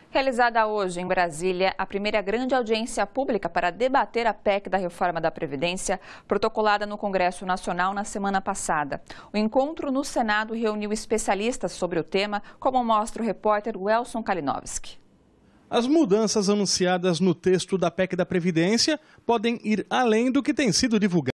Realizada hoje em Brasília, a primeira grande audiência pública para debater a PEC da reforma da Previdência, protocolada no Congresso Nacional na semana passada. O encontro no Senado reuniu especialistas sobre o tema, como mostra o repórter Welson Kalinowski. As mudanças anunciadas no texto da PEC da Previdência podem ir além do que tem sido divulgado.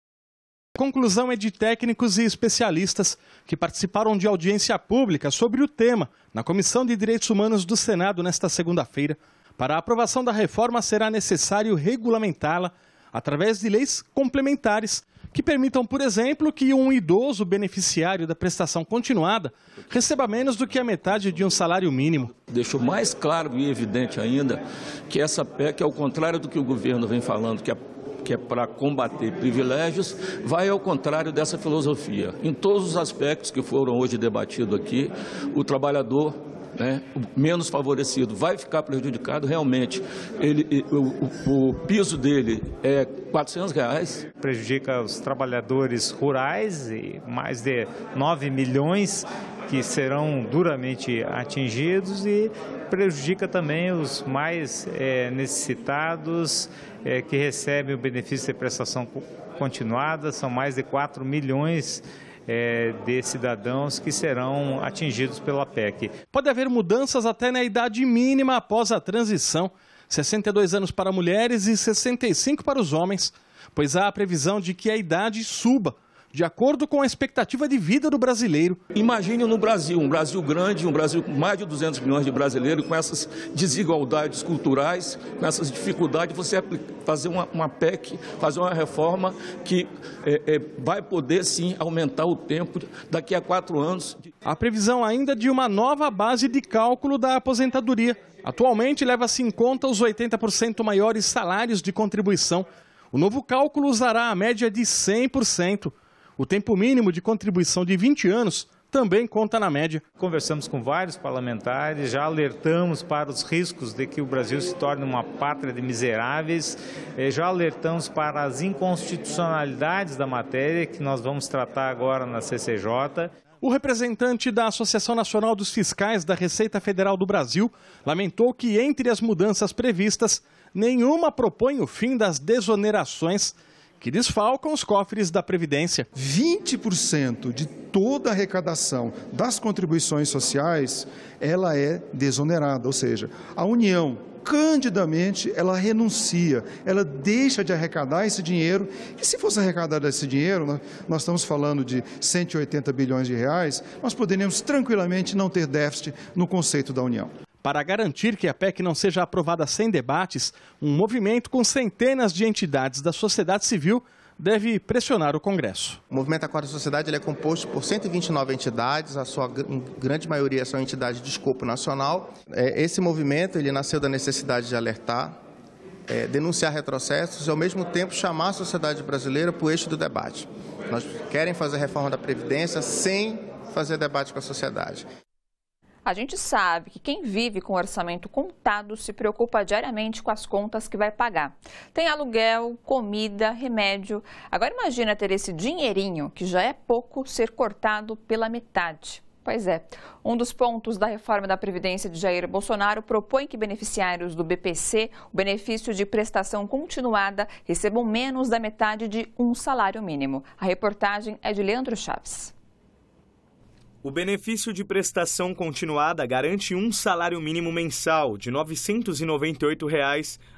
A conclusão é de técnicos e especialistas que participaram de audiência pública sobre o tema na Comissão de Direitos Humanos do Senado nesta segunda-feira. Para a aprovação da reforma, será necessário regulamentá-la através de leis complementares que permitam, por exemplo, que um idoso beneficiário da prestação continuada receba menos do que a metade de um salário mínimo. Deixou mais claro e evidente ainda que essa PEC, ao contrário do que o governo vem falando, que é para combater privilégios, vai ao contrário dessa filosofia. Em todos os aspectos que foram hoje debatidos aqui, o trabalhador, o menos favorecido, vai ficar prejudicado realmente. O piso dele é R$400. Prejudica os trabalhadores rurais e mais de 9 milhões que serão duramente atingidos e prejudica também os mais necessitados que recebem o benefício de prestação continuada. São mais de 4 milhões de cidadãos que serão atingidos pela PEC. Pode haver mudanças até na idade mínima após a transição, 62 anos para mulheres e 65 para os homens, pois há a previsão de que a idade suba, de acordo com a expectativa de vida do brasileiro. Imagine no Brasil, um Brasil grande, um Brasil com mais de 200 milhões de brasileiros, com essas desigualdades culturais, com essas dificuldades, você fazer uma PEC, fazer uma reforma que vai poder sim aumentar o tempo daqui a 4 anos. A previsão ainda de uma nova base de cálculo da aposentadoria. Atualmente leva-se em conta os 80% maiores salários de contribuição. O novo cálculo usará a média de 100%. O tempo mínimo de contribuição de 20 anos também conta na média. Conversamos com vários parlamentares, já alertamos para os riscos de que o Brasil se torne uma pátria de miseráveis, já alertamos para as inconstitucionalidades da matéria que nós vamos tratar agora na CCJ. O representante da Associação Nacional dos Fiscais da Receita Federal do Brasil lamentou que, entre as mudanças previstas, nenhuma propõe o fim das desonerações que desfalcam os cofres da Previdência. 20% de toda a arrecadação das contribuições sociais, ela é desonerada, ou seja, a União, candidamente, ela renuncia, ela deixa de arrecadar esse dinheiro, e se fosse arrecadar esse dinheiro, nós estamos falando de 180 bilhões de reais, nós poderíamos tranquilamente não ter déficit no conceito da União. Para garantir que a PEC não seja aprovada sem debates, um movimento com centenas de entidades da sociedade civil deve pressionar o Congresso. O Movimento Acorda Sociedade ele é composto por 129 entidades, a sua grande maioria são entidades de escopo nacional. Esse movimento ele nasceu da necessidade de alertar, denunciar retrocessos e, ao mesmo tempo, chamar a sociedade brasileira para o eixo do debate. Nós querem fazer a reforma da Previdência sem fazer debate com a sociedade. A gente sabe que quem vive com orçamento contado se preocupa diariamente com as contas que vai pagar. Tem aluguel, comida, remédio. Agora imagina ter esse dinheirinho, que já é pouco, ser cortado pela metade. Pois é, um dos pontos da reforma da Previdência de Jair Bolsonaro propõe que beneficiários do BPC, o benefício de prestação continuada, recebam menos da metade de um salário mínimo. A reportagem é de Leandro Chaves. O benefício de prestação continuada garante um salário mínimo mensal de R$ 998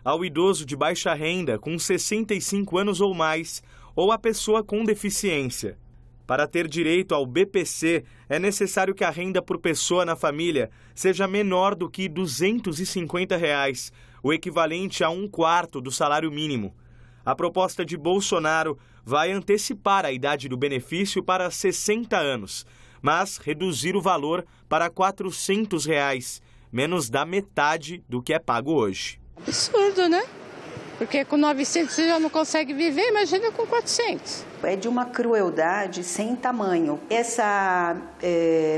ao idoso de baixa renda com 65 anos ou mais ou a pessoa com deficiência. Para ter direito ao BPC, é necessário que a renda por pessoa na família seja menor do que R$ 250, o equivalente a 1/4 do salário mínimo. A proposta de Bolsonaro vai antecipar a idade do benefício para 60 anos, mas reduzir o valor para R$ 400, menos da metade do que é pago hoje. Absurdo, né? Porque com 900 você já não consegue viver, imagina com 400. É de uma crueldade sem tamanho. Essa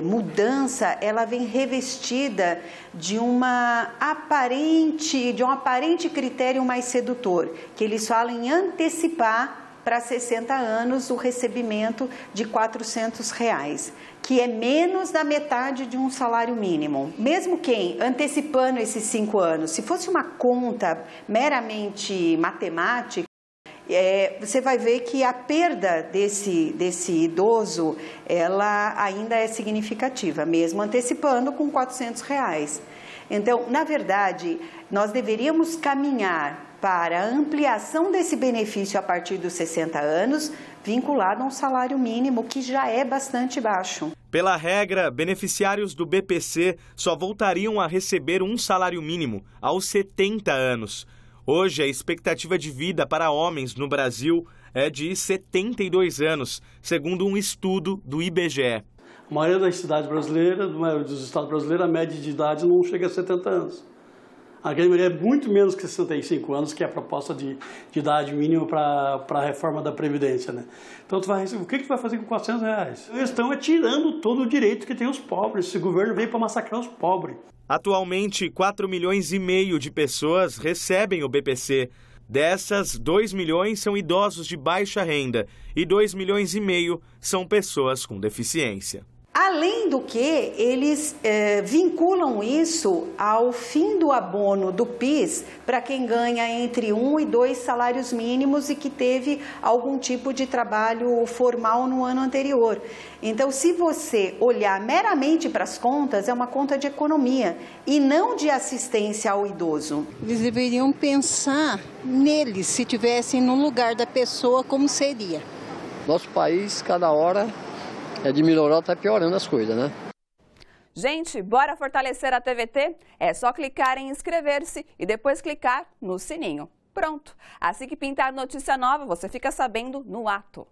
mudança, ela vem revestida de um aparente critério mais sedutor, que eles falam em antecipar para 60 anos o recebimento de R$ 400, que é menos da metade de um salário mínimo. Mesmo quem, antecipando esses 5 anos, se fosse uma conta meramente matemática, você vai ver que a perda desse idoso, ela ainda é significativa, mesmo antecipando com R$ 400. Então, na verdade, nós deveríamos caminhar para a ampliação desse benefício a partir dos 60 anos, vinculado a um salário mínimo que já é bastante baixo. Pela regra, beneficiários do BPC só voltariam a receber um salário mínimo aos 70 anos. Hoje, a expectativa de vida para homens no Brasil é de 72 anos, segundo um estudo do IBGE. A maioria das cidades brasileiras, dos estados brasileiros, a média de idade não chega a 70 anos. A grande maioria é muito menos que 65 anos, que é a proposta de idade mínima para a reforma da Previdência, né? Então, o que tu vai fazer com R$ 400? Eles estão tirando todo o direito que tem os pobres. Esse governo veio para massacrar os pobres. Atualmente, 4,5 milhões de pessoas recebem o BPC. Dessas, 2 milhões são idosos de baixa renda e 2,5 milhões são pessoas com deficiência. Além do que, eles vinculam isso ao fim do abono do PIS para quem ganha entre 1 e 2 salários mínimos e que teve algum tipo de trabalho formal no ano anterior. Então, se você olhar meramente para as contas, é uma conta de economia e não de assistência ao idoso. Eles deveriam pensar neles, se tivessem no lugar da pessoa, como seria. Nosso país, cada hora, de melhorar, está piorando as coisas, né? Gente, bora fortalecer a TVT? É só clicar em inscrever-se e depois clicar no sininho. Pronto! Assim que pintar notícia nova, você fica sabendo no ato.